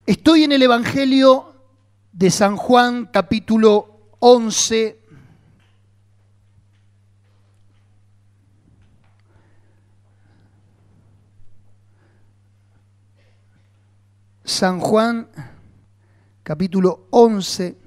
Estoy en el Evangelio de San Juan, capítulo 11. San Juan, capítulo 11.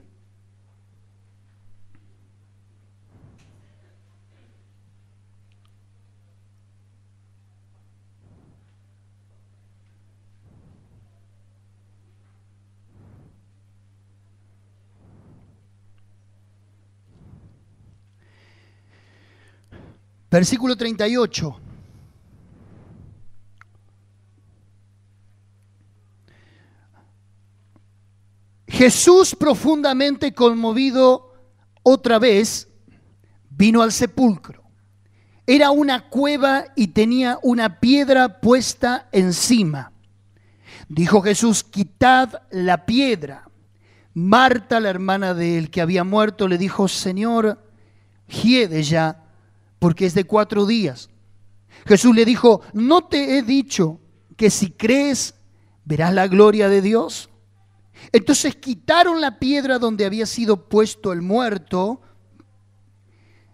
Versículo 38. Jesús, profundamente conmovido, otra vez vino al sepulcro. Era una cueva y tenía una piedra puesta encima. Dijo Jesús: quitad la piedra. Marta, la hermana del que había muerto, le dijo: Señor, hiede ya, porque es de 4 días. Jesús le dijo: ¿no te he dicho que si crees verás la gloria de Dios? Entonces quitaron la piedra donde había sido puesto el muerto,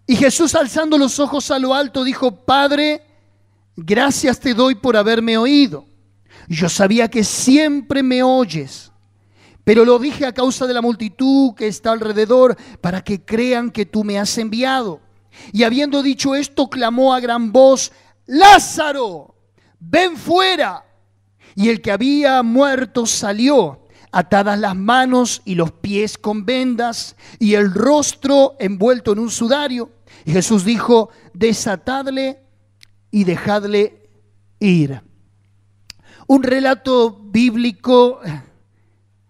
y Jesús, alzando los ojos a lo alto, dijo: Padre, gracias te doy por haberme oído. Yo sabía que siempre me oyes, pero lo dije a causa de la multitud que está alrededor, para que crean que tú me has enviado. Y habiendo dicho esto, clamó a gran voz: Lázaro, ven fuera. Y el que había muerto salió, atadas las manos y los pies con vendas, y el rostro envuelto en un sudario. Y Jesús dijo: desatadle y dejadle ir. Un relato bíblico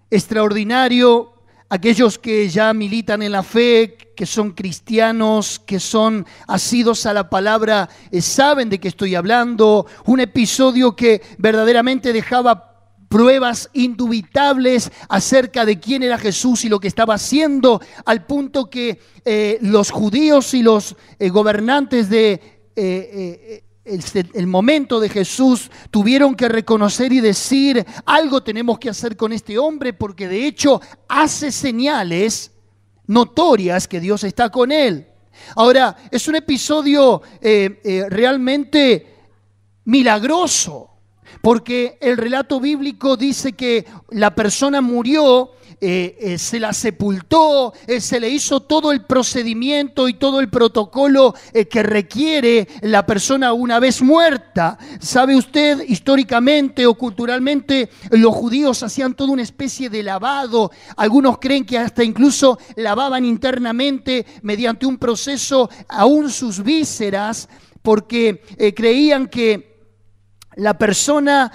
extraordinario. Aquellos que ya militan en la fe, que son cristianos, que son asidos a la palabra, saben de qué estoy hablando. Un episodio que verdaderamente dejaba pruebas indubitables acerca de quién era Jesús y lo que estaba haciendo, al punto que los judíos y los gobernantes de el momento de Jesús tuvieron que reconocer y decir: algo tenemos que hacer con este hombre, porque de hecho hace señales notorias que Dios está con él. Ahora, es un episodio realmente milagroso, porque el relato bíblico dice que la persona murió, se la sepultó, se le hizo todo el procedimiento y todo el protocolo que requiere la persona una vez muerta. ¿Sabe usted? Históricamente o culturalmente, los judíos hacían toda una especie de lavado. Algunos creen que hasta incluso lavaban internamente mediante un proceso aún sus vísceras, porque creían que la persona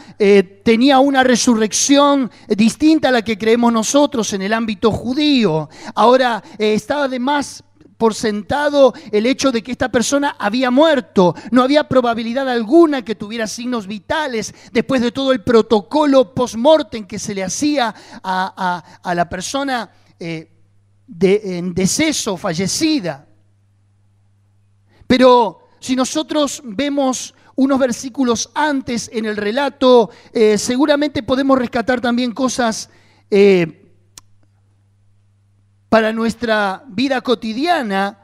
tenía una resurrección distinta a la que creemos nosotros en el ámbito judío. Ahora, estaba de más por sentado el hecho de que esta persona había muerto. No había probabilidad alguna que tuviera signos vitales después de todo el protocolo post-mortem que se le hacía a la persona en deceso, fallecida. Pero si nosotros vemos unos versículos antes en el relato, seguramente podemos rescatar también cosas para nuestra vida cotidiana,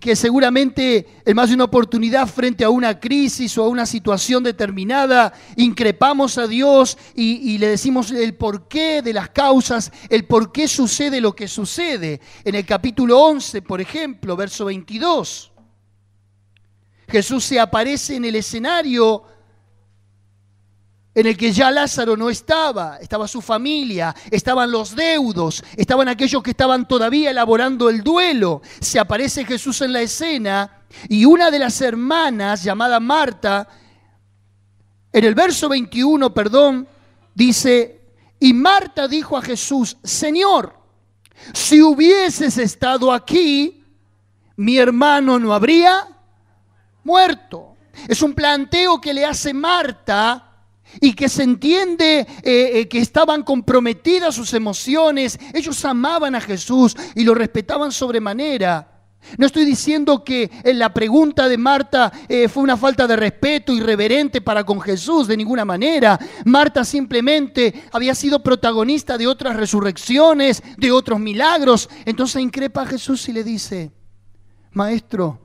que seguramente en más de una oportunidad, frente a una crisis o a una situación determinada, increpamos a Dios y le decimos el porqué de las causas, el por qué sucede lo que sucede. En el capítulo 11, por ejemplo, verso 22, Jesús se aparece en el escenario en el que ya Lázaro no estaba. Estaba su familia, estaban los deudos, estaban aquellos que estaban todavía elaborando el duelo. Se aparece Jesús en la escena y una de las hermanas, llamada Marta, en el verso 21, dice: y Marta dijo a Jesús: Señor, si hubieses estado aquí, mi hermano no habría muerto. Es un planteo que le hace Marta y que se entiende que estaban comprometidas sus emociones. Ellos amaban a Jesús y lo respetaban sobremanera. No estoy diciendo que la pregunta de Marta fue una falta de respeto irreverente para con Jesús, de ninguna manera. Marta simplemente había sido protagonista de otras resurrecciones, de otros milagros. Entonces increpa a Jesús y le dice: Maestro,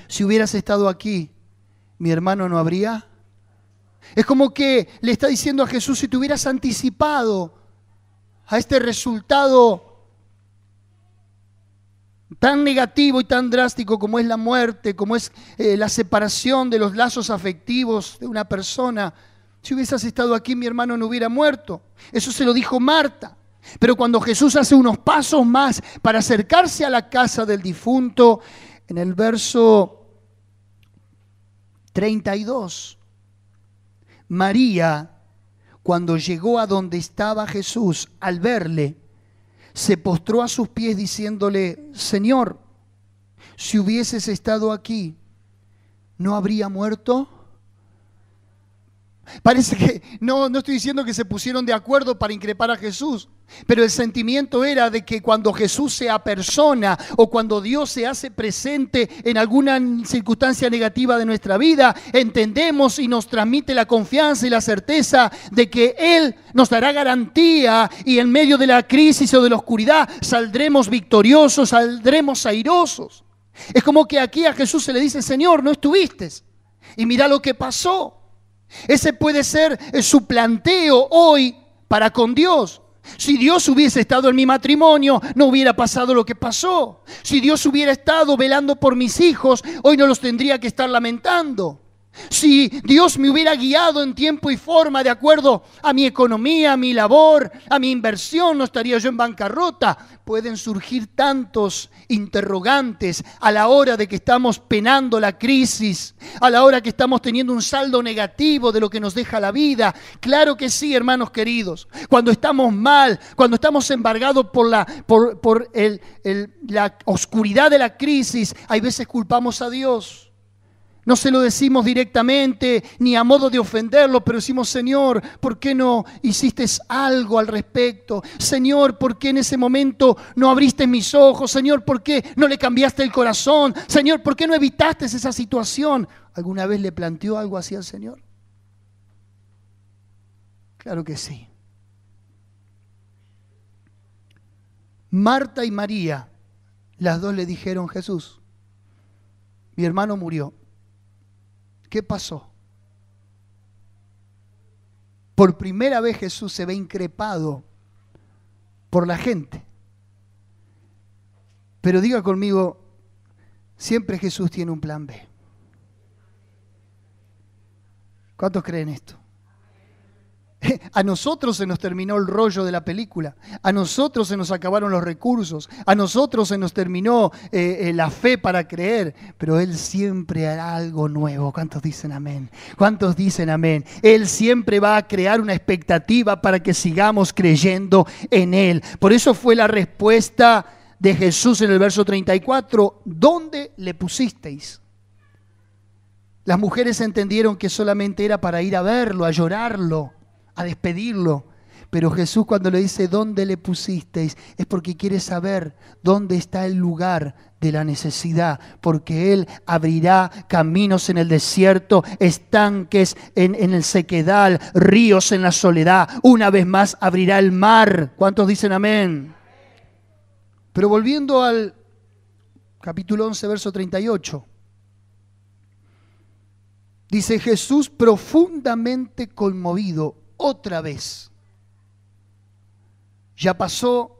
si hubieras estado aquí, mi hermano no habría. Es como que le está diciendo a Jesús: si te hubieras anticipado a este resultado tan negativo y tan drástico como es la muerte, como es la separación de los lazos afectivos de una persona, si hubieras estado aquí, mi hermano no hubiera muerto. Eso se lo dijo Marta. Pero cuando Jesús hace unos pasos más para acercarse a la casa del difunto, en el verso 32, María, cuando llegó a donde estaba Jesús, al verle, se postró a sus pies diciéndole: Señor, si hubieses estado aquí, ¿no habría muerto? Parece que no estoy diciendo que se pusieron de acuerdo para increpar a Jesús, pero el sentimiento era de que cuando Jesús se apersona o cuando Dios se hace presente en alguna circunstancia negativa de nuestra vida, entendemos y nos transmite la confianza y la certeza de que Él nos dará garantía y en medio de la crisis o de la oscuridad saldremos victoriosos, saldremos airosos. Es como que aquí a Jesús se le dice: Señor, no estuviste y mira lo que pasó. Ese puede ser su planteo hoy para con Dios. Si Dios hubiese estado en mi matrimonio, no hubiera pasado lo que pasó. Si Dios hubiera estado velando por mis hijos, hoy no los tendría que estar lamentando. Si Dios me hubiera guiado en tiempo y forma de acuerdo a mi economía, a mi labor, a mi inversión, no estaría yo en bancarrota. Pueden surgir tantos interrogantes a la hora de que estamos penando la crisis, a la hora que estamos teniendo un saldo negativo de lo que nos deja la vida. Claro que sí, hermanos queridos. Cuando estamos mal, cuando estamos embargados por la oscuridad de la crisis, hay veces culpamos a Dios. No se lo decimos directamente ni a modo de ofenderlo, pero decimos: Señor, ¿por qué no hiciste algo al respecto? Señor, ¿por qué en ese momento no abriste mis ojos? Señor, ¿por qué no le cambiaste el corazón? Señor, ¿por qué no evitaste esa situación? ¿Alguna vez le planteó algo así al Señor? Claro que sí. Marta y María, las dos le dijeron: Jesús, mi hermano murió. ¿Qué pasó? Por primera vez Jesús se ve increpado por la gente. Pero diga conmigo, siempre Jesús tiene un plan B. ¿Cuántos creen esto? A nosotros se nos terminó el rollo de la película, a nosotros se nos acabaron los recursos, a nosotros se nos terminó la fe para creer, pero Él siempre hará algo nuevo. ¿Cuántos dicen amén? ¿Cuántos dicen amén? Él siempre va a crear una expectativa para que sigamos creyendo en Él. Por eso fue la respuesta de Jesús en el verso 34, ¿dónde le pusisteis? Las mujeres entendieron que solamente era para ir a verlo, a llorarlo, a despedirlo. Pero Jesús, cuando le dice ¿dónde le pusisteis?, es porque quiere saber dónde está el lugar de la necesidad, porque Él abrirá caminos en el desierto, estanques en el sequedal, ríos en la soledad. Una vez más abrirá el mar. ¿Cuántos dicen amén? Pero volviendo al capítulo 11, verso 38. Dice: Jesús, profundamente conmovido, otra vez. Ya pasó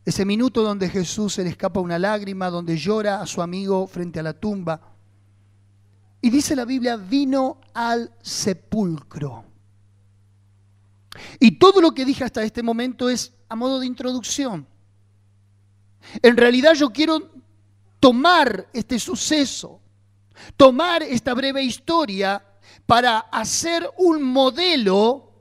ese minuto donde Jesús se le escapa una lágrima, donde llora a su amigo frente a la tumba. Y dice la Biblia, vino al sepulcro. Y todo lo que dije hasta este momento es a modo de introducción. En realidad yo quiero tomar este suceso, tomar esta breve historia para hacer un modelo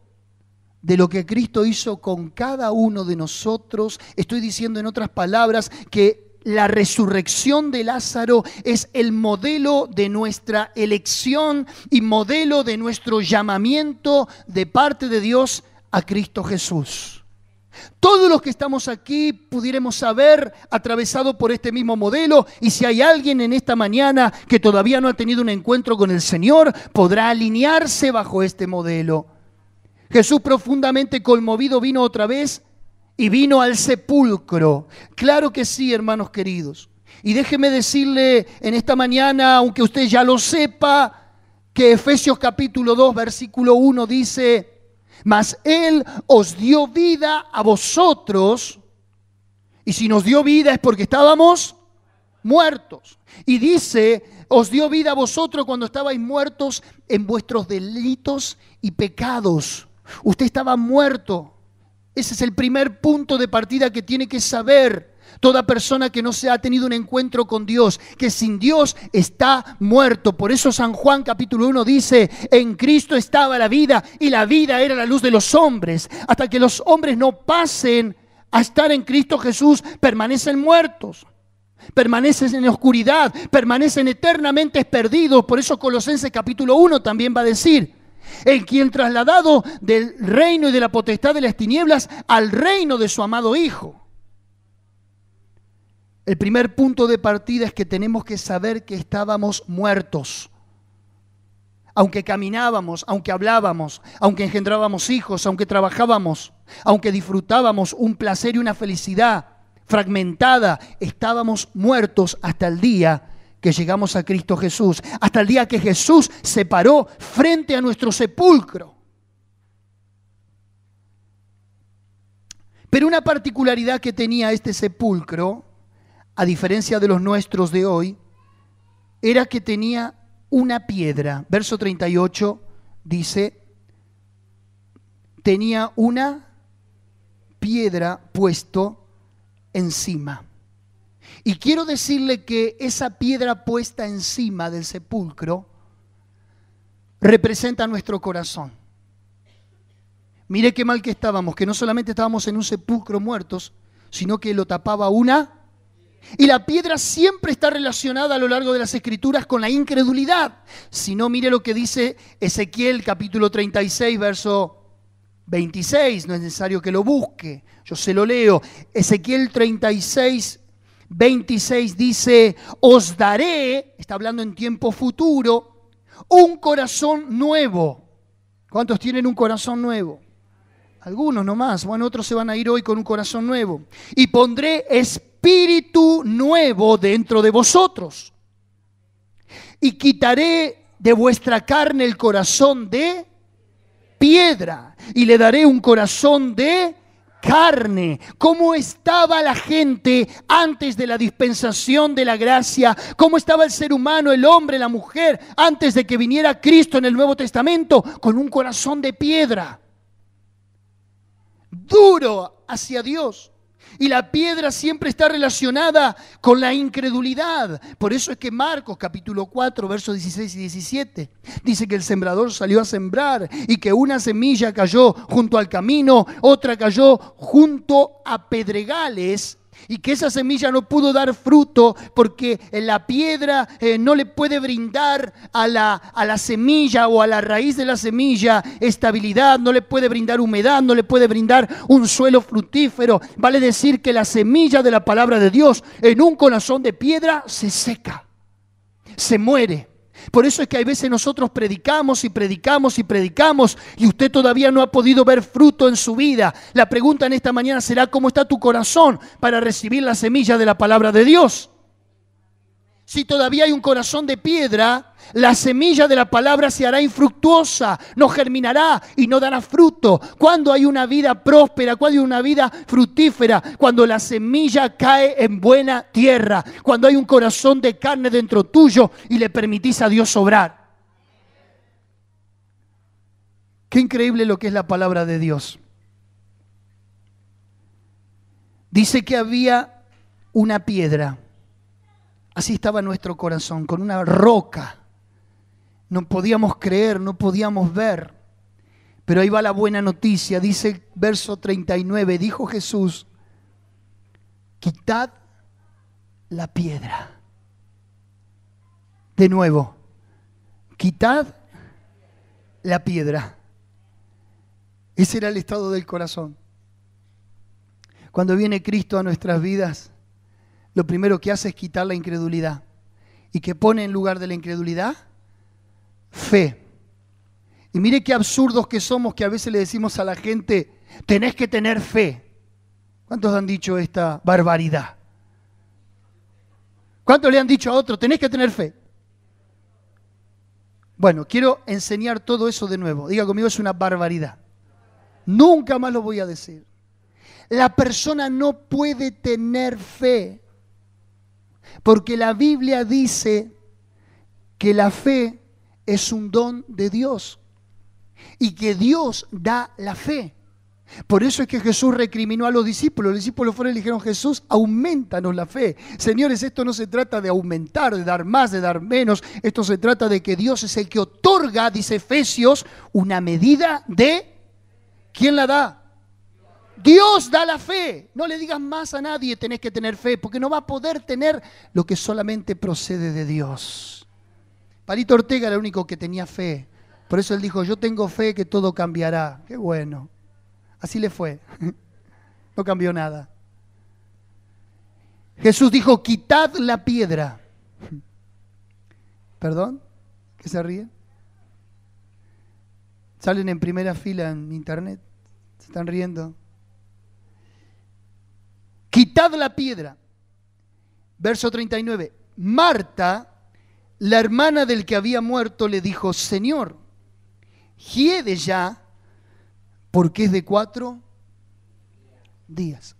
de lo que Cristo hizo con cada uno de nosotros. Estoy diciendo en otras palabras que la resurrección de Lázaro es el modelo de nuestra elección y modelo de nuestro llamamiento de parte de Dios a Cristo Jesús. Todos los que estamos aquí pudiéramos haber atravesado por este mismo modelo, y si hay alguien en esta mañana que todavía no ha tenido un encuentro con el Señor, podrá alinearse bajo este modelo. Jesús, profundamente conmovido, vino otra vez y vino al sepulcro. Claro que sí, hermanos queridos. Y déjeme decirle en esta mañana, aunque usted ya lo sepa, que Efesios capítulo 2, versículo 1 dice: mas Él os dio vida a vosotros, y si nos dio vida es porque estábamos muertos. Y dice, os dio vida a vosotros cuando estabais muertos en vuestros delitos y pecados. Usted estaba muerto. Ese es el primer punto de partida que tiene que saber toda persona que no se ha tenido un encuentro con Dios, que sin Dios está muerto. Por eso San Juan capítulo 1 dice: en Cristo estaba la vida, y la vida era la luz de los hombres. Hasta que los hombres no pasen a estar en Cristo Jesús, permanecen muertos, permanecen en la oscuridad, permanecen eternamente perdidos. Por eso Colosenses capítulo 1 también va a decir: el quien trasladado del reino y de la potestad de las tinieblas al reino de su amado Hijo. El primer punto de partida es que tenemos que saber que estábamos muertos. Aunque caminábamos, aunque hablábamos, aunque engendrábamos hijos, aunque trabajábamos, aunque disfrutábamos un placer y una felicidad fragmentada, estábamos muertos hasta el día que llegamos a Cristo Jesús, hasta el día que Jesús se paró frente a nuestro sepulcro. Pero una particularidad que tenía este sepulcro, a diferencia de los nuestros de hoy, era que tenía una piedra. Verso 38 dice: tenía una piedra puesto encima. Y quiero decirle que esa piedra puesta encima del sepulcro representa nuestro corazón. Mire qué mal que estábamos, que no solamente estábamos en un sepulcro muertos, sino que lo tapaba una. Y la piedra siempre está relacionada a lo largo de las Escrituras con la incredulidad. Si no, mire lo que dice Ezequiel capítulo 36, verso 26. No es necesario que lo busque, yo se lo leo. Ezequiel 36, 26 dice: os daré, está hablando en tiempo futuro, un corazón nuevo. ¿Cuántos tienen un corazón nuevo? Algunos nomás. Bueno, otros se van a ir hoy con un corazón nuevo. Y pondré espíritu nuevo dentro de vosotros. Y quitaré de vuestra carne el corazón de piedra. Y le daré un corazón de carne. ¿Cómo estaba la gente antes de la dispensación de la gracia? ¿Cómo estaba el ser humano, el hombre, la mujer, antes de que viniera Cristo en el Nuevo Testamento? Con un corazón de piedra, duro hacia Dios. Y la piedra siempre está relacionada con la incredulidad. Por eso es que Marcos capítulo 4, versos 16 y 17 dice que el sembrador salió a sembrar y que una semilla cayó junto al camino, otra cayó junto a pedregales, y que esa semilla no pudo dar fruto porque la piedra no le puede brindar a la semilla o a la raíz de la semilla estabilidad, no le puede brindar humedad, no le puede brindar un suelo fructífero. Vale decir que la semilla de la palabra de Dios en un corazón de piedra se seca, se muere. Por eso es que hay veces nosotros predicamos y predicamos y predicamos y usted todavía no ha podido ver fruto en su vida. La pregunta en esta mañana será: ¿cómo está tu corazón para recibir la semilla de la palabra de Dios? Si todavía hay un corazón de piedra, la semilla de la palabra se hará infructuosa, no germinará y no dará fruto. Cuando hay una vida próspera, cuando hay una vida fructífera, cuando la semilla cae en buena tierra, cuando hay un corazón de carne dentro tuyo y le permitís a Dios obrar. Qué increíble lo que es la palabra de Dios. Dice que había una piedra. Así estaba nuestro corazón, con una roca. No podíamos creer, no podíamos ver. Pero ahí va la buena noticia. Dice verso 39, dijo Jesús: quitad la piedra. De nuevo, quitad la piedra. Ese era el estado del corazón. Cuando viene Cristo a nuestras vidas, lo primero que hace es quitar la incredulidad. ¿Y que pone en lugar de la incredulidad? Fe. Y mire qué absurdos que somos, que a veces le decimos a la gente, tenés que tener fe. ¿Cuántos han dicho esta barbaridad? ¿Cuántos le han dicho a otro, tenés que tener fe? Bueno, quiero enseñar todo eso de nuevo. Diga conmigo, es una barbaridad. Nunca más lo voy a decir. La persona no puede tener fe, porque la Biblia dice que la fe es un don de Dios y que Dios da la fe. Por eso es que Jesús recriminó a los discípulos. Los discípulos fueron y le dijeron, Jesús, aumentanos la fe. Señores, esto no se trata de aumentar, de dar más, de dar menos. Esto se trata de que Dios es el que otorga, dice Efesios, una medida de... ¿Quién la da? Dios da la fe. No le digas más a nadie, tenés que tener fe, porque no va a poder tener lo que solamente procede de Dios. Palito Ortega era el único que tenía fe. Por eso él dijo, yo tengo fe que todo cambiará. Qué bueno. Así le fue. No cambió nada. Jesús dijo, quitad la piedra. ¿Perdón? ¿Qué se ríen? Salen en primera fila en internet. Se están riendo. Quitad la piedra. Verso 39. Marta, la hermana del que había muerto, le dijo, Señor, hiede ya, porque es de 4 días.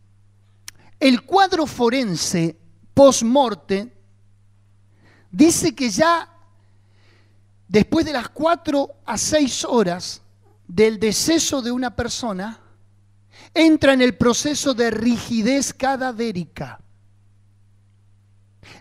El cuadro forense post-morte dice que ya después de las 4 a 6 horas del deceso de una persona, entra en el proceso de rigidez cadavérica.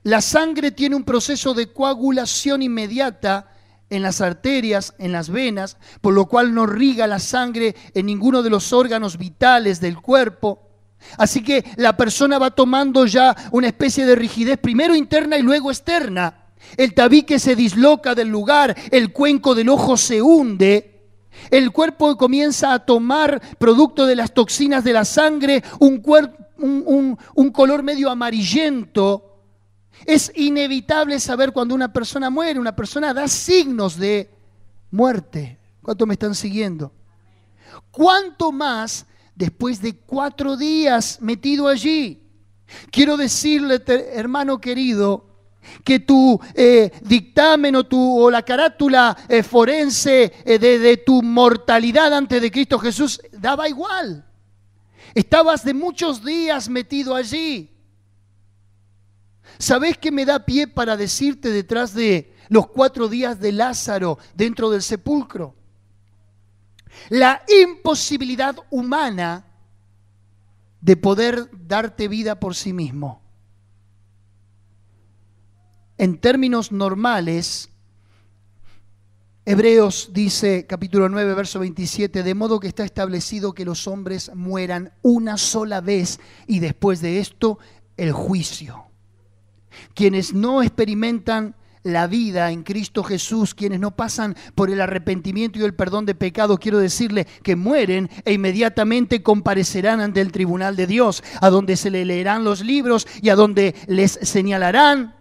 La sangre tiene un proceso de coagulación inmediata en las arterias, en las venas, por lo cual no riega la sangre en ninguno de los órganos vitales del cuerpo. Así que la persona va tomando ya una especie de rigidez, primero interna y luego externa. El tabique se disloca del lugar, el cuenco del ojo se hunde, el cuerpo comienza a tomar, producto de las toxinas de la sangre, un color medio amarillento. Es inevitable saber cuando una persona muere, una persona da signos de muerte. ¿Cuántos me están siguiendo? ¿Cuánto más después de 4 días metido allí? Quiero decirle, hermano querido, que tu dictamen o la carátula forense de tu mortalidad antes de Cristo Jesús daba igual. Estabas de muchos días metido allí. ¿Sabés qué me da pie para decirte detrás de los 4 días de Lázaro dentro del sepulcro? La imposibilidad humana de poder darte vida por sí mismo. En términos normales, Hebreos dice, capítulo 9, verso 27, de modo que está establecido que los hombres mueran una sola vez y después de esto el juicio. Quienes no experimentan la vida en Cristo Jesús, quienes no pasan por el arrepentimiento y el perdón de pecados, quiero decirle que mueren e inmediatamente comparecerán ante el tribunal de Dios, a donde se le leerán los libros y a donde les señalarán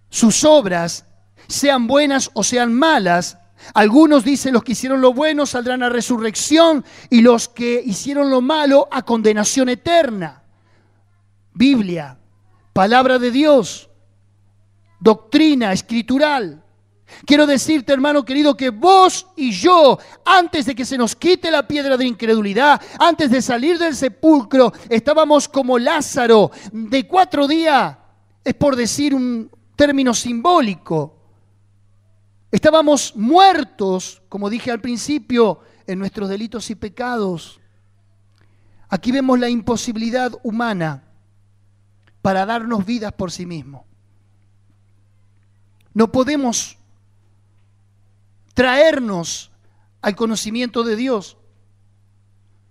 sus obras, sean buenas o sean malas. Algunos dicen los que hicieron lo bueno saldrán a resurrección y los que hicieron lo malo a condenación eterna. Biblia, palabra de Dios, doctrina escritural. Quiero decirte, hermano querido, que vos y yo, antes de que se nos quite la piedra de incredulidad, antes de salir del sepulcro, estábamos como Lázaro, de 4 días, es por decir un término simbólico. Estábamos muertos, como dije al principio, en nuestros delitos y pecados. Aquí vemos la imposibilidad humana para darnos vidas por sí mismo. No podemos traernos al conocimiento de Dios.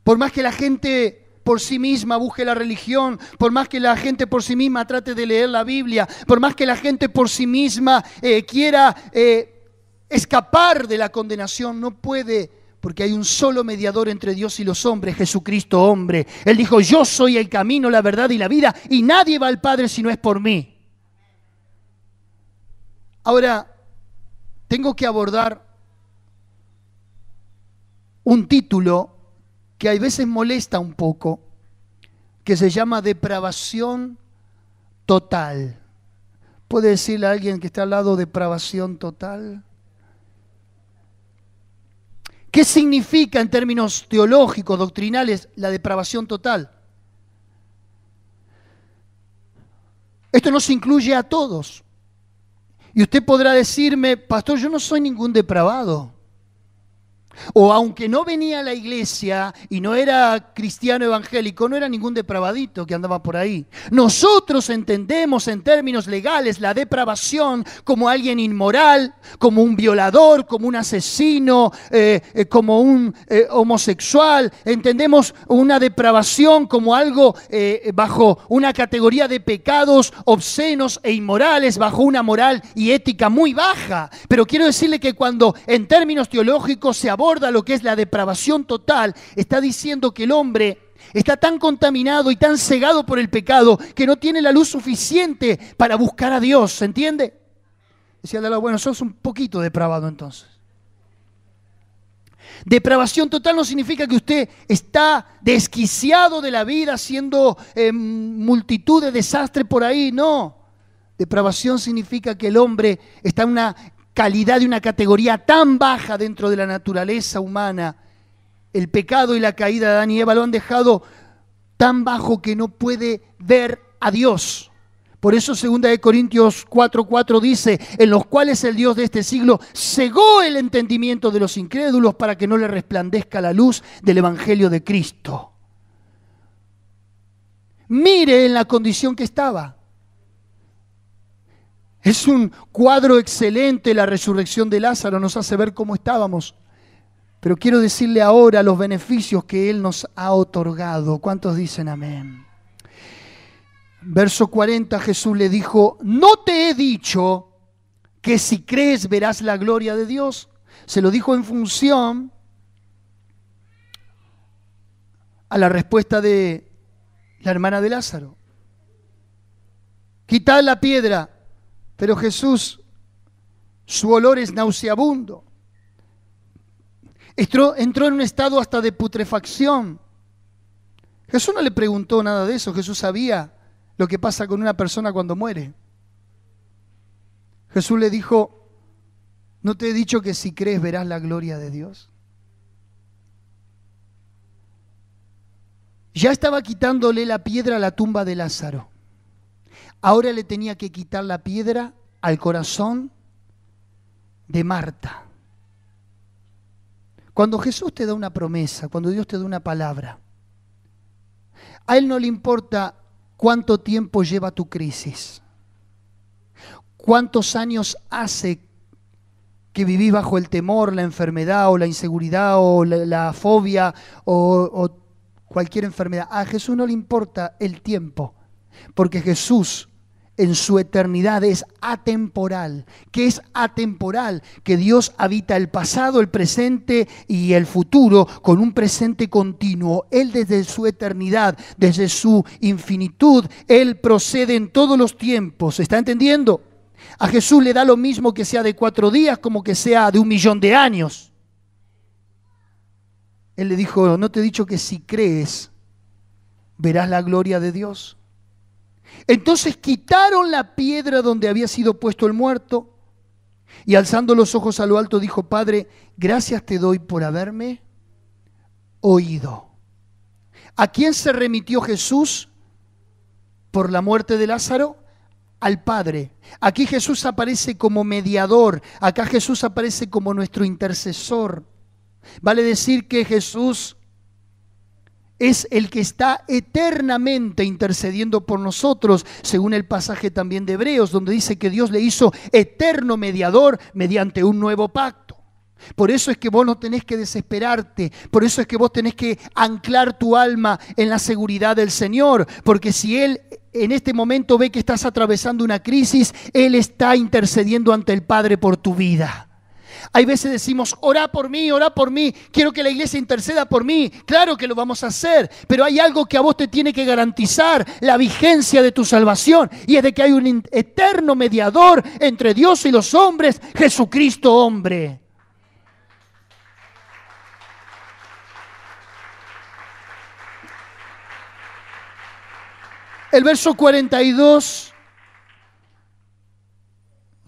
Por más que la gente por sí misma busque la religión, por más que la gente por sí misma trate de leer la Biblia, por más que la gente por sí misma quiera escapar de la condenación, no puede, Porque hay un solo mediador entre Dios y los hombres, Jesucristo hombre. Él dijo, yo soy el camino, la verdad y la vida, y nadie va al Padre si no es por mí. Ahora, tengo que abordar un título que a veces molesta un poco, que se llama depravación total. ¿Puede decirle a alguien que está al lado depravación total? ¿Qué significa en términos teológicos, doctrinales, la depravación total? Esto no se incluye a todos. Y usted podrá decirme, pastor, yo no soy ningún depravado. O aunque no venía a la iglesia y no era cristiano evangélico, no era ningún depravadito que andaba por ahí. Nosotros entendemos en términos legales la depravación como alguien inmoral, como un violador, como un asesino, como un homosexual. Entendemos una depravación como algo bajo una categoría de pecados obscenos e inmorales, bajo una moral y ética muy baja. Pero quiero decirle que cuando en términos teológicos se aborda lo que es la depravación total, está diciendo que el hombre está tan contaminado y tan cegado por el pecado que no tiene la luz suficiente para buscar a Dios, ¿se entiende? Decía, bueno, sos un poquito depravado entonces. Depravación total no significa que usted está desquiciado de la vida haciendo multitud de desastres por ahí, no. Depravación significa que el hombre está en una calidad de una categoría tan baja dentro de la naturaleza humana. El pecado y la caída de Adán y Eva lo han dejado tan bajo que no puede ver a Dios. Por eso 2 Corintios 4:4 dice, en los cuales el Dios de este siglo cegó el entendimiento de los incrédulos para que no le resplandezca la luz del Evangelio de Cristo. Mire en la condición que estaba. Es un cuadro excelente la resurrección de Lázaro, nos hace ver cómo estábamos. Pero quiero decirle ahora los beneficios que Él nos ha otorgado. ¿Cuántos dicen amén? Verso 40, Jesús le dijo, ¿no te he dicho que si crees verás la gloria de Dios? Se lo dijo en función a la respuesta de la hermana de Lázaro. Quitad la piedra. Pero Jesús, su olor es nauseabundo. Entró en un estado hasta de putrefacción. Jesús no le preguntó nada de eso. Jesús sabía lo que pasa con una persona cuando muere. Jesús le dijo, ¿no te he dicho que si crees verás la gloria de Dios? Ya estaba quitándole la piedra a la tumba de Lázaro. Ahora le tenía que quitar la piedra al corazón de Marta. Cuando Jesús te da una promesa, cuando Dios te da una palabra, a Él no le importa cuánto tiempo lleva tu crisis, cuántos años hace que vivís bajo el temor, la enfermedad o la inseguridad o la fobia o cualquier enfermedad. A Jesús no le importa el tiempo, porque Jesús en su eternidad es atemporal. ¿Qué es atemporal? Que Dios habita el pasado, el presente y el futuro con un presente continuo. Él desde su eternidad, desde su infinitud, Él procede en todos los tiempos. ¿Está entendiendo? A Jesús le da lo mismo que sea de 4 días como que sea de 1.000.000 de años. Él le dijo, ¿no te he dicho que si crees verás la gloria de Dios? Entonces quitaron la piedra donde había sido puesto el muerto y alzando los ojos a lo alto dijo, Padre, gracias te doy por haberme oído. ¿A quién se remitió Jesús por la muerte de Lázaro? Al Padre. Aquí Jesús aparece como mediador, acá Jesús aparece como nuestro intercesor. Vale decir que Jesús es el que está eternamente intercediendo por nosotros, según el pasaje también de Hebreos, donde dice que Dios le hizo eterno mediador mediante un nuevo pacto. Por eso es que vos no tenés que desesperarte, por eso es que vos tenés que anclar tu alma en la seguridad del Señor, porque si Él en este momento ve que estás atravesando una crisis, Él está intercediendo ante el Padre por tu vida. Hay veces decimos, orá por mí, quiero que la iglesia interceda por mí. Claro que lo vamos a hacer, pero hay algo que a vos te tiene que garantizar la vigencia de tu salvación, y es de que hay un eterno mediador entre Dios y los hombres, Jesucristo hombre. El verso 42,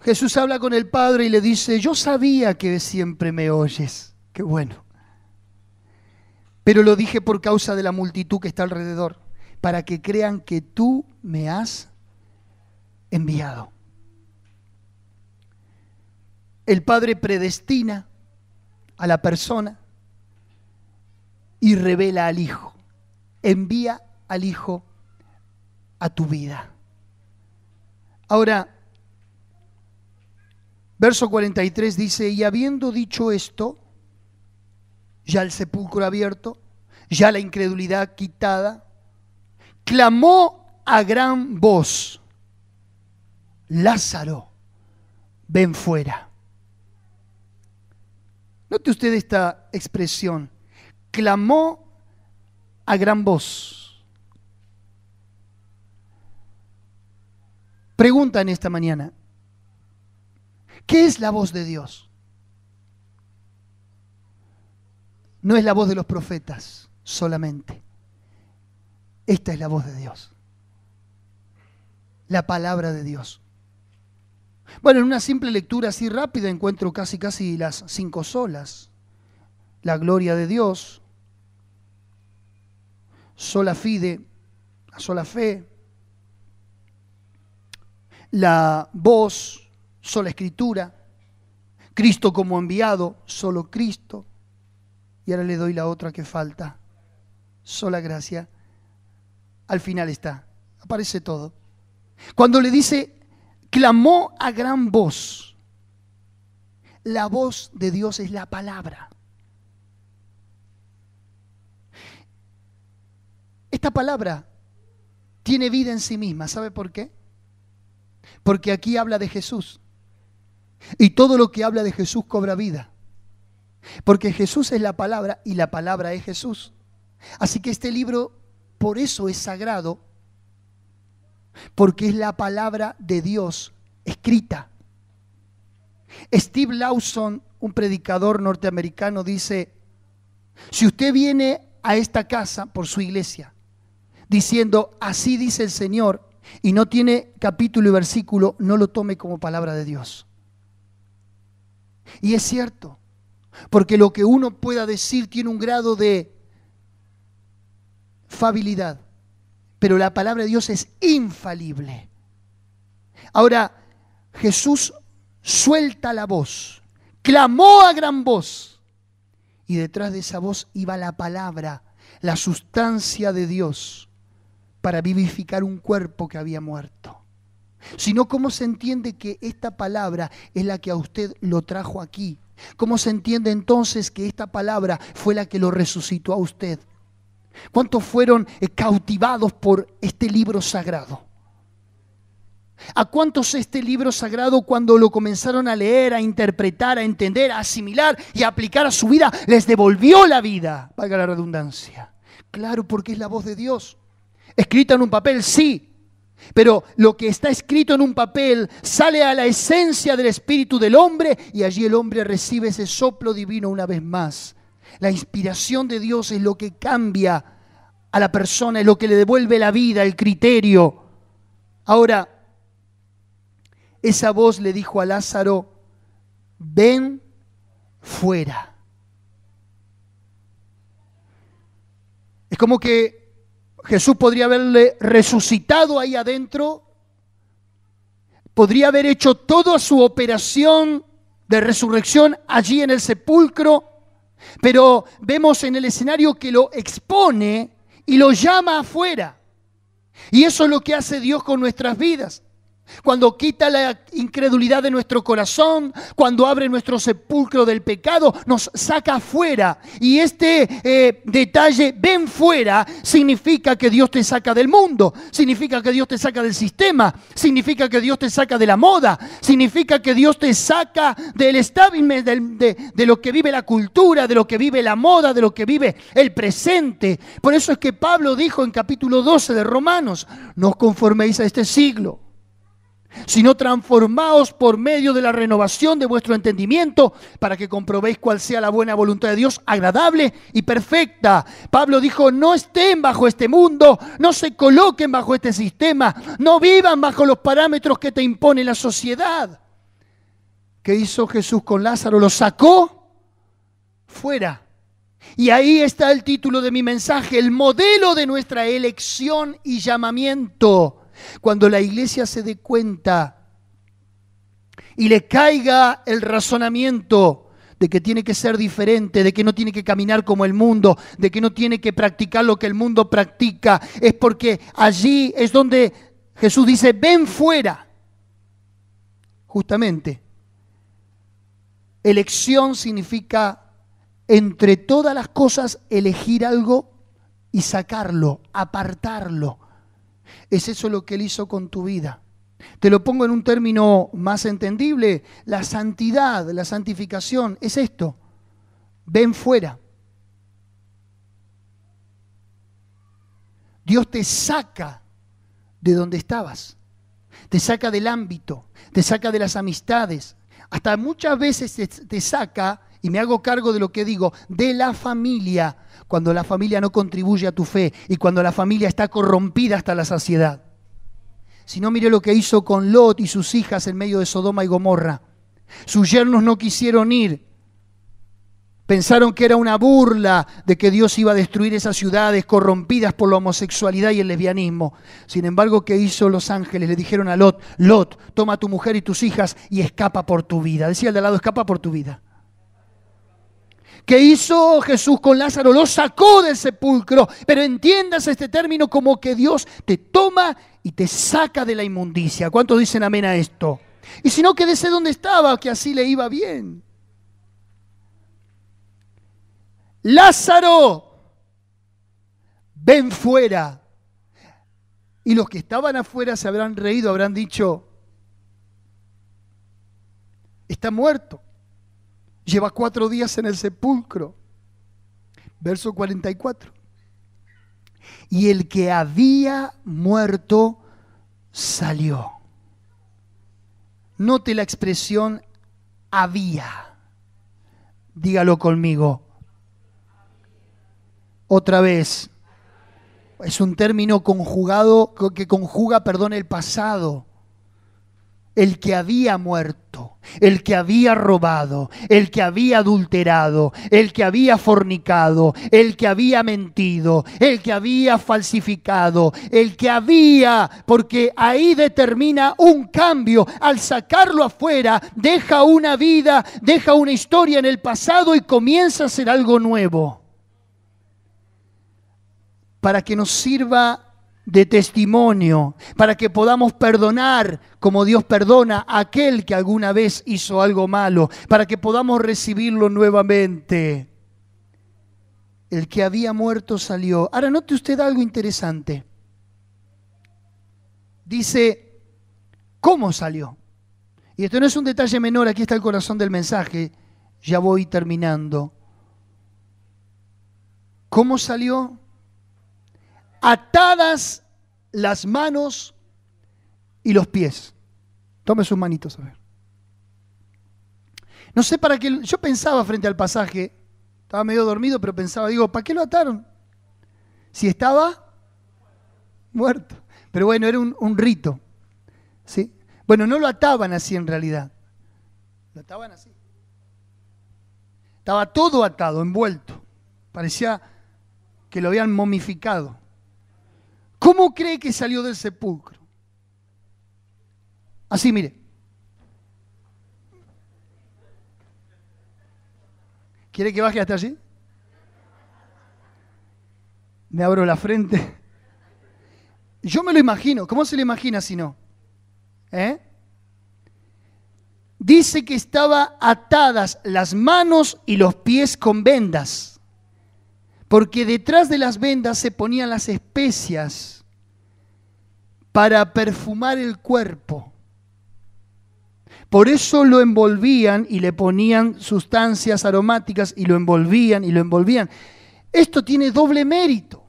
Jesús habla con el Padre y le dice, yo sabía que siempre me oyes. Qué bueno. Pero lo dije por causa de la multitud que está alrededor, para que crean que tú me has enviado. El Padre predestina a la persona y revela al Hijo. Envía al Hijo a tu vida. Ahora, verso 43 dice, y habiendo dicho esto, ya el sepulcro abierto, ya la incredulidad quitada, clamó a gran voz, Lázaro, ven fuera. Note usted esta expresión, clamó a gran voz. Pregunta en esta mañana, ¿qué es la voz de Dios? No es la voz de los profetas solamente. Esta es la voz de Dios. La palabra de Dios. Bueno, en una simple lectura así rápida encuentro casi las 5 solas. La gloria de Dios, sola fide, la sola fe, la voz, sola escritura, Cristo como enviado, solo Cristo. Y ahora le doy la otra que falta, sola gracia. Al final está, aparece todo. Cuando le dice, clamó a gran voz, la voz de Dios es la palabra. Esta palabra tiene vida en sí misma, ¿sabe por qué? Porque aquí habla de Jesús. Y todo lo que habla de Jesús cobra vida. Porque Jesús es la palabra y la palabra es Jesús. Así que este libro, por eso es sagrado, porque es la palabra de Dios escrita. Steve Lawson, un predicador norteamericano, dice, si usted viene a esta casa por su iglesia, diciendo, así dice el Señor, y no tiene capítulo y versículo, no lo tome como palabra de Dios. Y es cierto, porque lo que uno pueda decir tiene un grado de fabilidad, pero la palabra de Dios es infalible. Ahora, Jesús suelta la voz, clamó a gran voz, y detrás de esa voz iba la palabra, la sustancia de Dios, para vivificar un cuerpo que había muerto. Sino, ¿cómo se entiende que esta palabra es la que a usted lo trajo aquí? ¿Cómo se entiende entonces que esta palabra fue la que lo resucitó a usted? ¿Cuántos fueron cautivados por este libro sagrado? ¿A cuántos este libro sagrado, cuando lo comenzaron a leer, a interpretar, a entender, a asimilar y a aplicar a su vida, les devolvió la vida? Valga la redundancia. Claro, porque es la voz de Dios. Escrita en un papel, sí. Pero lo que está escrito en un papel sale a la esencia del espíritu del hombre, y allí el hombre recibe ese soplo divino una vez más. La inspiración de Dios es lo que cambia a la persona, es lo que le devuelve la vida, el criterio. Ahora, esa voz le dijo a Lázaro, ven fuera. Es como que Jesús podría haberle resucitado ahí adentro, podría haber hecho toda su operación de resurrección allí en el sepulcro, pero vemos en el escenario que lo expone y lo llama afuera. Y eso es lo que hace Dios con nuestras vidas. Cuando quita la incredulidad de nuestro corazón, cuando abre nuestro sepulcro del pecado, nos saca afuera. Y este detalle, ven fuera, significa que Dios te saca del mundo, significa que Dios te saca del sistema, significa que Dios te saca de la moda, significa que Dios te saca del establishment, de lo que vive la cultura, de lo que vive la moda, de lo que vive el presente. Por eso es que Pablo dijo en capítulo 12 de Romanos, no os conforméis a este siglo, sino transformaos por medio de la renovación de vuestro entendimiento, para que comprobéis cuál sea la buena voluntad de Dios, agradable y perfecta. Pablo dijo, no estén bajo este mundo, no se coloquen bajo este sistema, no vivan bajo los parámetros que te impone la sociedad. ¿Qué hizo Jesús con Lázaro? Lo sacó fuera. Y ahí está el título de mi mensaje, el modelo de nuestra elección y llamamiento. Cuando la iglesia se dé cuenta y le caiga el razonamiento de que tiene que ser diferente, de que no tiene que caminar como el mundo, de que no tiene que practicar lo que el mundo practica, es porque allí es donde Jesús dice, ven fuera. Justamente, elección significa entre todas las cosas elegir algo y sacarlo, apartarlo. Es eso lo que Él hizo con tu vida. Te lo pongo en un término más entendible. La santidad, la santificación, es esto. Ven fuera. Dios te saca de donde estabas. Te saca del ámbito, te saca de las amistades. Hasta muchas veces te saca, y me hago cargo de lo que digo, de la familia, cuando la familia no contribuye a tu fe y cuando la familia está corrompida hasta la saciedad. Si no, mire lo que hizo con Lot y sus hijas en medio de Sodoma y Gomorra. Sus yernos no quisieron ir. Pensaron que era una burla de que Dios iba a destruir esas ciudades corrompidas por la homosexualidad y el lesbianismo. Sin embargo, ¿qué hizo los ángeles? Le dijeron a Lot, Lot, toma a tu mujer y tus hijas y escapa por tu vida. Decía el de al lado, escapa por tu vida. ¿Qué hizo Jesús con Lázaro? Lo sacó del sepulcro. Pero entiendas este término como que Dios te toma y te saca de la inmundicia. ¿Cuántos dicen amén a esto? Y si no, quédese donde estaba, que así le iba bien. Lázaro, ven fuera. Y los que estaban afuera se habrán reído, habrán dicho, está muerto. Lleva 4 días en el sepulcro. Verso 44. Y el que había muerto salió. Note la expresión había. Dígalo conmigo. Otra vez. Es un término conjugado que conjuga, el pasado. El que había muerto, el que había robado, el que había adulterado, el que había fornicado, el que había mentido, el que había falsificado, el que había, porque ahí determina un cambio. Al sacarlo afuera, deja una vida, deja una historia en el pasado y comienza a ser algo nuevo. Para que nos sirva de testimonio, para que podamos perdonar como Dios perdona a aquel que alguna vez hizo algo malo, para que podamos recibirlo nuevamente. El que había muerto salió. Ahora note usted algo interesante. Dice, ¿cómo salió? Y esto no es un detalle menor, aquí está el corazón del mensaje, ya voy terminando. ¿Cómo salió? Atadas las manos y los pies. Tome sus manitos a ver. No sé para qué, yo pensaba frente al pasaje, estaba medio dormido, pero pensaba, ¿para qué lo ataron? Si estaba muerto. Pero bueno, era un rito, ¿sí? Bueno, no lo ataban así en realidad. Lo ataban así. Estaba todo atado, envuelto. Parecía que lo habían momificado. ¿Cómo cree que salió del sepulcro? Así, mire. ¿Quiere que baje hasta allí? Me abro la frente. Yo me lo imagino. ¿Cómo se lo imagina si no? ¿Eh? Dice que estaba atadas las manos y los pies con vendas, porque detrás de las vendas se ponían las especias para perfumar el cuerpo. Por eso lo envolvían y le ponían sustancias aromáticas y lo envolvían y lo envolvían. Esto tiene doble mérito.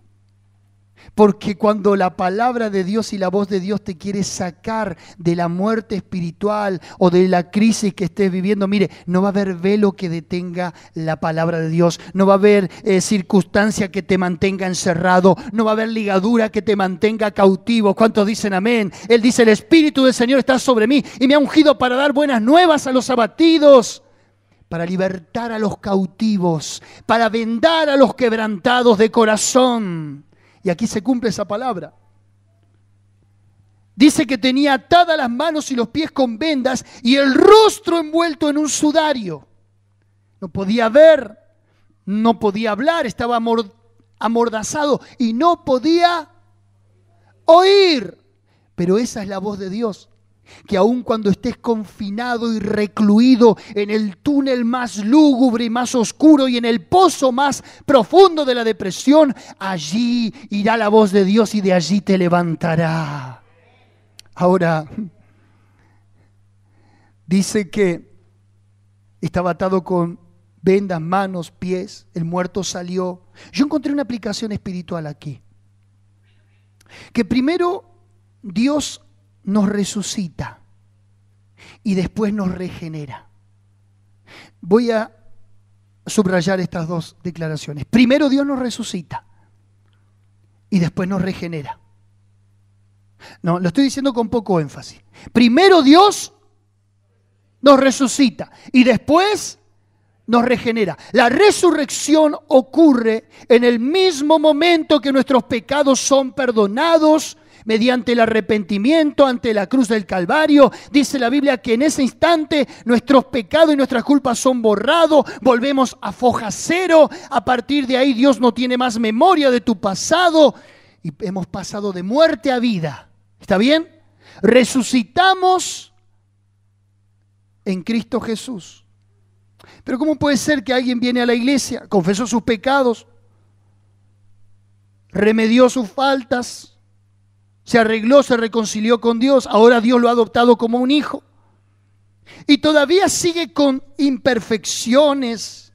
Porque cuando la palabra de Dios y la voz de Dios te quiere sacar de la muerte espiritual o de la crisis que estés viviendo, mire, no va a haber velo que detenga la palabra de Dios, no va a haber circunstancia que te mantenga encerrado, no va a haber ligadura que te mantenga cautivo. ¿Cuántos dicen amén? Él dice, el Espíritu del Señor está sobre mí y me ha ungido para dar buenas nuevas a los abatidos, para libertar a los cautivos, para vendar a los quebrantados de corazón. Y aquí se cumple esa palabra. Dice que tenía atadas las manos y los pies con vendas y el rostro envuelto en un sudario. No podía ver, no podía hablar, estaba amordazado y no podía oír. Pero esa es la voz de Dios, que aun cuando estés confinado y recluido en el túnel más lúgubre y más oscuro y en el pozo más profundo de la depresión, allí irá la voz de Dios y de allí te levantará. Ahora, dice que estaba atado con vendas, manos, pies, el muerto salió. Yo encontré una aplicación espiritual aquí, que primero Dios nos resucita y después nos regenera. Voy a subrayar estas dos declaraciones. Primero Dios nos resucita y después nos regenera. No, lo estoy diciendo con poco énfasis. Primero Dios nos resucita y después nos regenera. La resurrección ocurre en el mismo momento que nuestros pecados son perdonados mediante el arrepentimiento ante la cruz del Calvario. Dice la Biblia que en ese instante nuestros pecados y nuestras culpas son borrados, volvemos a foja cero. A partir de ahí Dios no tiene más memoria de tu pasado y hemos pasado de muerte a vida. ¿Está bien? Resucitamos en Cristo Jesús. Pero ¿cómo puede ser que alguien viene a la iglesia, confesó sus pecados, remedió sus faltas, se arregló, se reconcilió con Dios, ahora Dios lo ha adoptado como un hijo, y todavía sigue con imperfecciones,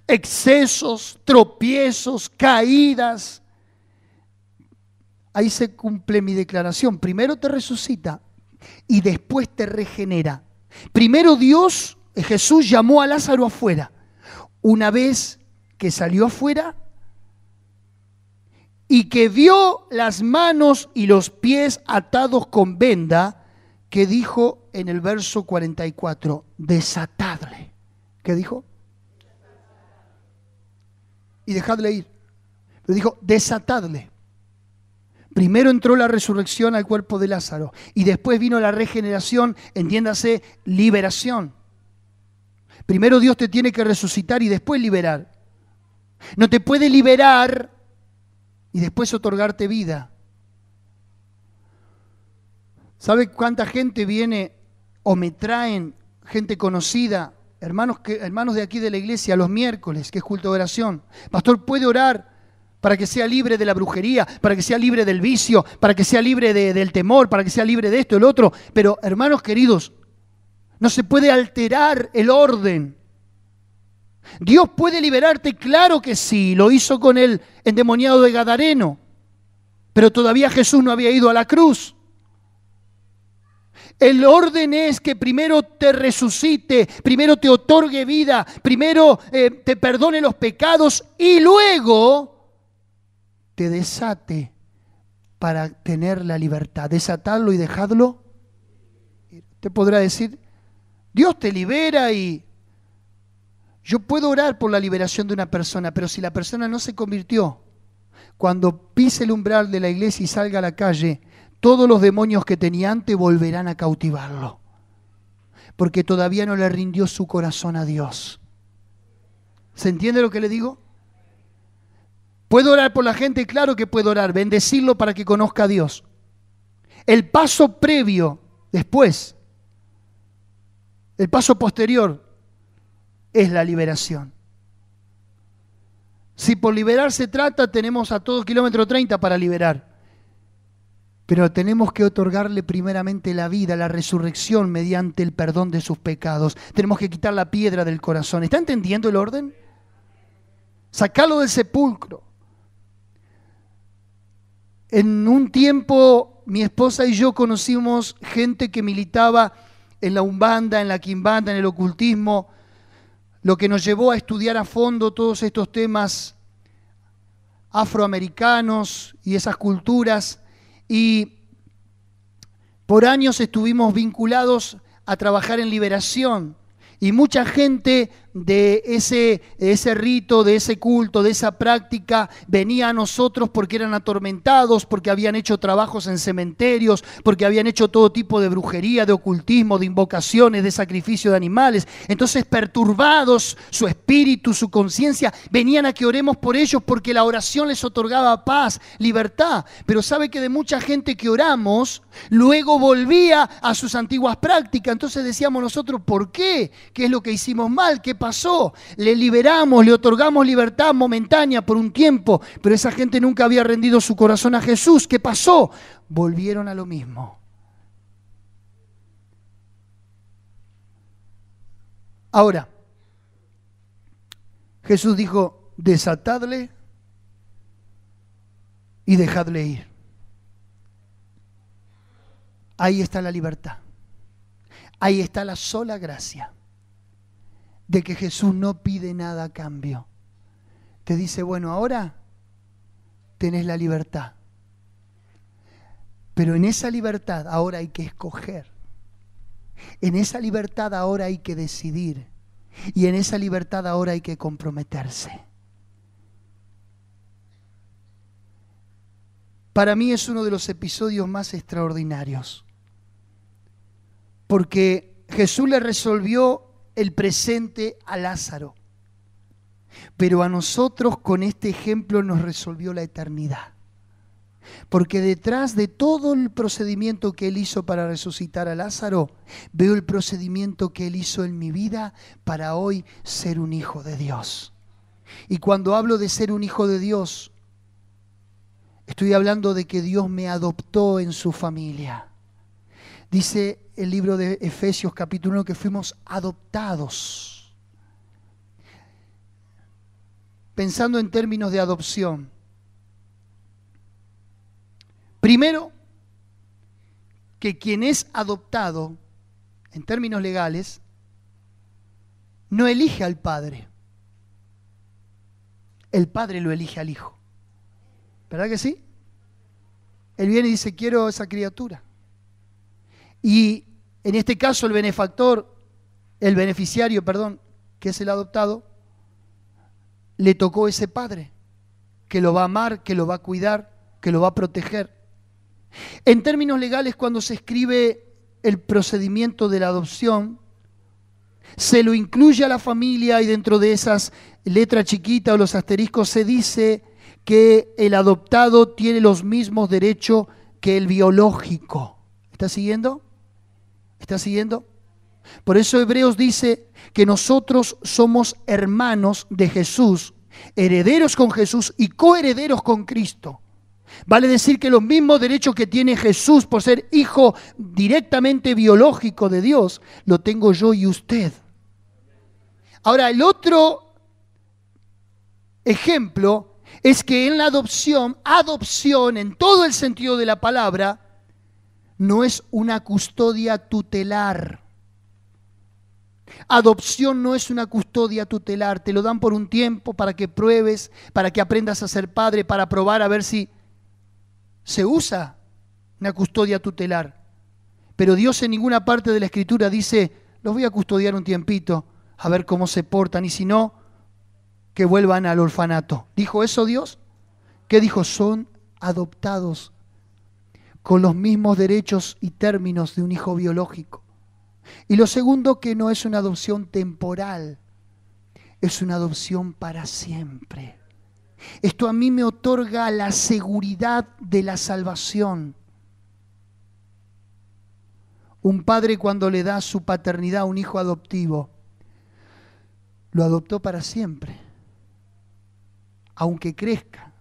excesos, tropiezos, caídas? Ahí se cumple mi declaración. Primero te resucita y después te regenera. Primero Jesús llamó a Lázaro afuera. Una vez que salió afuera y que vio las manos y los pies atados con venda, que dijo en el verso 44, desatadle. ¿Qué dijo? Y dejadle ir. Pero dijo, desatadle. Primero entró la resurrección al cuerpo de Lázaro y después vino la regeneración, entiéndase, liberación. Primero Dios te tiene que resucitar y después liberar. No te puede liberar y después otorgarte vida. ¿Sabe cuánta gente viene o me traen, gente conocida, hermanos de aquí de la iglesia, los miércoles, que es culto de oración? Pastor, ¿puede orar para que sea libre de la brujería, para que sea libre del vicio, para que sea libre del temor, para que sea libre de esto y el otro? Pero, hermanos queridos, no se puede alterar el orden. Dios puede liberarte, claro que sí, lo hizo con el endemoniado de Gadareno, pero todavía Jesús no había ido a la cruz. El orden es que primero te resucite, primero te otorgue vida, primero te perdone los pecados y luego te desate para tener la libertad. Desatarlo y dejadlo. Te podrá decir, Dios te libera y yo puedo orar por la liberación de una persona, pero si la persona no se convirtió, cuando pise el umbral de la iglesia y salga a la calle, todos los demonios que tenía antes volverán a cautivarlo, porque todavía no le rindió su corazón a Dios. ¿Se entiende lo que le digo? ¿Puedo orar por la gente? Claro que puedo orar, bendecirlo para que conozca a Dios. El paso previo Después, el paso posterior es la liberación. Si por liberar se trata, tenemos a todo kilómetro 30 para liberar. Pero tenemos que otorgarle primeramente la vida, la resurrección mediante el perdón de sus pecados. Tenemos que quitar la piedra del corazón. ¿Está entendiendo el orden? Sacarlo del sepulcro. En un tiempo, mi esposa y yo conocimos gente que militaba en la umbanda, en la quimbanda, en el ocultismo, lo que nos llevó a estudiar a fondo todos estos temas afroamericanos y esas culturas. Y por años estuvimos vinculados a trabajar en liberación. Y mucha gente de ese rito, de ese culto, de esa práctica, venía a nosotros porque eran atormentados, porque habían hecho trabajos en cementerios, porque habían hecho todo tipo de brujería, de ocultismo, de invocaciones, de sacrificio de animales. Entonces, perturbados, su espíritu, su conciencia, venían a que oremos por ellos porque la oración les otorgaba paz, libertad. Pero sabe que de mucha gente que oramos, luego volvía a sus antiguas prácticas. Entonces decíamos nosotros, ¿por qué? ¿Qué es lo que hicimos mal? ¿Qué pasó? Le liberamos, le otorgamos libertad momentánea por un tiempo, pero esa gente nunca había rendido su corazón a Jesús. ¿Qué pasó? Volvieron a lo mismo. Ahora, Jesús dijo, desatadle y dejadle ir. Ahí está la libertad. Ahí está la sola gracia de que Jesús no pide nada a cambio. Te dice, bueno, ahora tenés la libertad. Pero en esa libertad ahora hay que escoger. En esa libertad ahora hay que decidir. Y en esa libertad ahora hay que comprometerse. Para mí es uno de los episodios más extraordinarios. Porque Jesús le resolvió el presente a Lázaro. Pero a nosotros con este ejemplo nos resolvió la eternidad. Porque detrás de todo el procedimiento que Él hizo para resucitar a Lázaro, veo el procedimiento que Él hizo en mi vida para hoy ser un hijo de Dios. Y cuando hablo de ser un hijo de Dios, estoy hablando de que Dios me adoptó en su familia. Dice el libro de Efesios capítulo 1 que fuimos adoptados. Pensando en términos de adopción. Primero, que quien es adoptado, en términos legales, no elige al padre. El padre lo elige al hijo. ¿Verdad que sí? Él viene y dice, quiero esa criatura. Y en este caso el beneficiario, que es el adoptado, le tocó ese padre, que lo va a amar, que lo va a cuidar, que lo va a proteger. En términos legales, cuando se escribe el procedimiento de la adopción, se lo incluye a la familia y dentro de esas letras chiquitas o los asteriscos se dice que el adoptado tiene los mismos derechos que el biológico. ¿Está siguiendo? ¿Está siguiendo? Por eso Hebreos dice que nosotros somos hermanos de Jesús, herederos con Jesús y coherederos con Cristo. Vale decir que los mismos derechos que tiene Jesús por ser hijo directamente biológico de Dios, lo tengo yo y usted. Ahora, el otro ejemplo es que en la adopción en todo el sentido de la palabra, no es una custodia tutelar. Adopción no es una custodia tutelar. Te lo dan por un tiempo para que pruebes, para que aprendas a ser padre, para probar a ver si se usa una custodia tutelar. Pero Dios en ninguna parte de la Escritura dice, los voy a custodiar un tiempito, a ver cómo se portan, y si no, que vuelvan al orfanato. ¿Dijo eso Dios? ¿Qué dijo? Son adoptados con los mismos derechos y términos de un hijo biológico. Y lo segundo, que no es una adopción temporal, es una adopción para siempre. Esto a mí me otorga la seguridad de la salvación. Un padre cuando le da su paternidad a un hijo adoptivo, lo adoptó para siempre. Aunque crezca,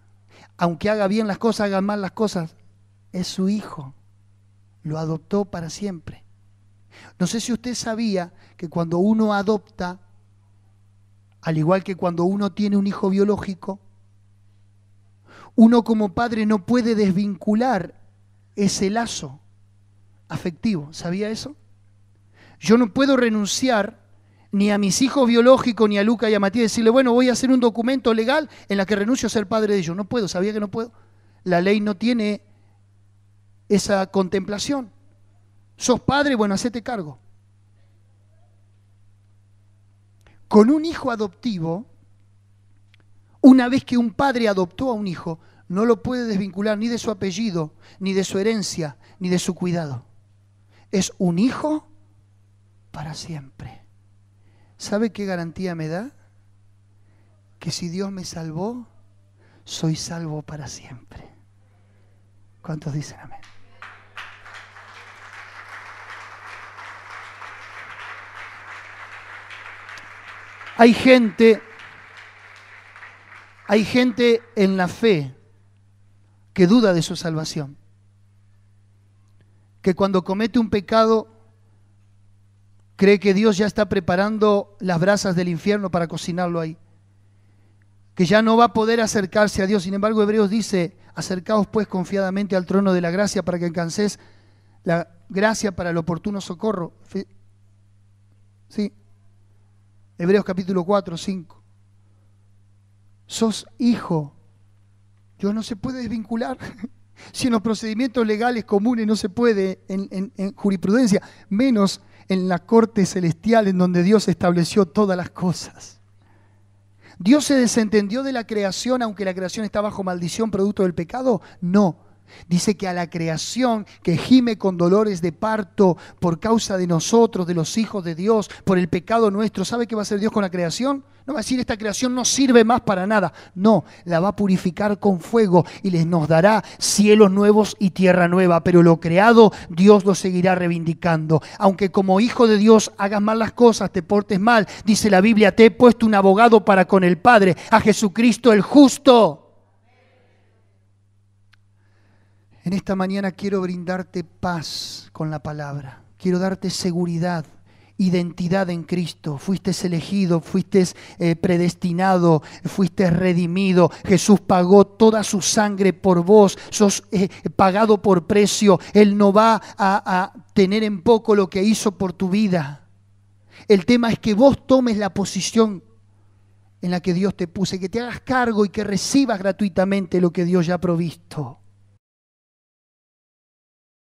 aunque haga bien las cosas, haga mal las cosas, es su hijo. Lo adoptó para siempre. No sé si usted sabía que cuando uno adopta, al igual que cuando uno tiene un hijo biológico, uno como padre no puede desvincular ese lazo afectivo. ¿Sabía eso? Yo no puedo renunciar ni a mis hijos biológicos, ni a Luca y a Matías, decirle, bueno, voy a hacer un documento legal en la que renuncio a ser padre de ellos. No puedo, ¿sabía que no puedo? La ley no tiene esa contemplación. ¿Sos padre? Bueno, hacete cargo. Con un hijo adoptivo, una vez que un padre adoptó a un hijo, no lo puede desvincular ni de su apellido, ni de su herencia, ni de su cuidado. Es un hijo para siempre. ¿Sabe qué garantía me da? Que si Dios me salvó, soy salvo para siempre. ¿Cuántos dicen amén? Hay gente en la fe que duda de su salvación, que cuando comete un pecado cree que Dios ya está preparando las brasas del infierno para cocinarlo ahí, que ya no va a poder acercarse a Dios. Sin embargo, Hebreos dice, acercaos pues confiadamente al trono de la gracia para que alcancéis la gracia para el oportuno socorro. Sí. Hebreos capítulo 4, 5. Sos hijo. Dios no se puede desvincular. Si en los procedimientos legales comunes no se puede, en jurisprudencia, menos en la corte celestial en donde Dios estableció todas las cosas. ¿Dios se desentendió de la creación aunque la creación está bajo maldición producto del pecado? No. Dice que a la creación que gime con dolores de parto por causa de nosotros, de los hijos de Dios, por el pecado nuestro, ¿sabe qué va a hacer Dios con la creación? No va a decir esta creación no sirve más para nada. No, la va a purificar con fuego y les nos dará cielos nuevos y tierra nueva. Pero lo creado Dios lo seguirá reivindicando. Aunque como hijo de Dios hagas mal las cosas, te portes mal, dice la Biblia, te he puesto un abogado para con el Padre, a Jesucristo el justo. En esta mañana quiero brindarte paz con la palabra. Quiero darte seguridad, identidad en Cristo. Fuiste elegido, fuiste predestinado, fuiste redimido. Jesús pagó toda su sangre por vos. Sos pagado por precio. Él no va a tener en poco lo que hizo por tu vida. El tema es que vos tomes la posición en la que Dios te puso, que te hagas cargo y que recibas gratuitamente lo que Dios ya ha provisto.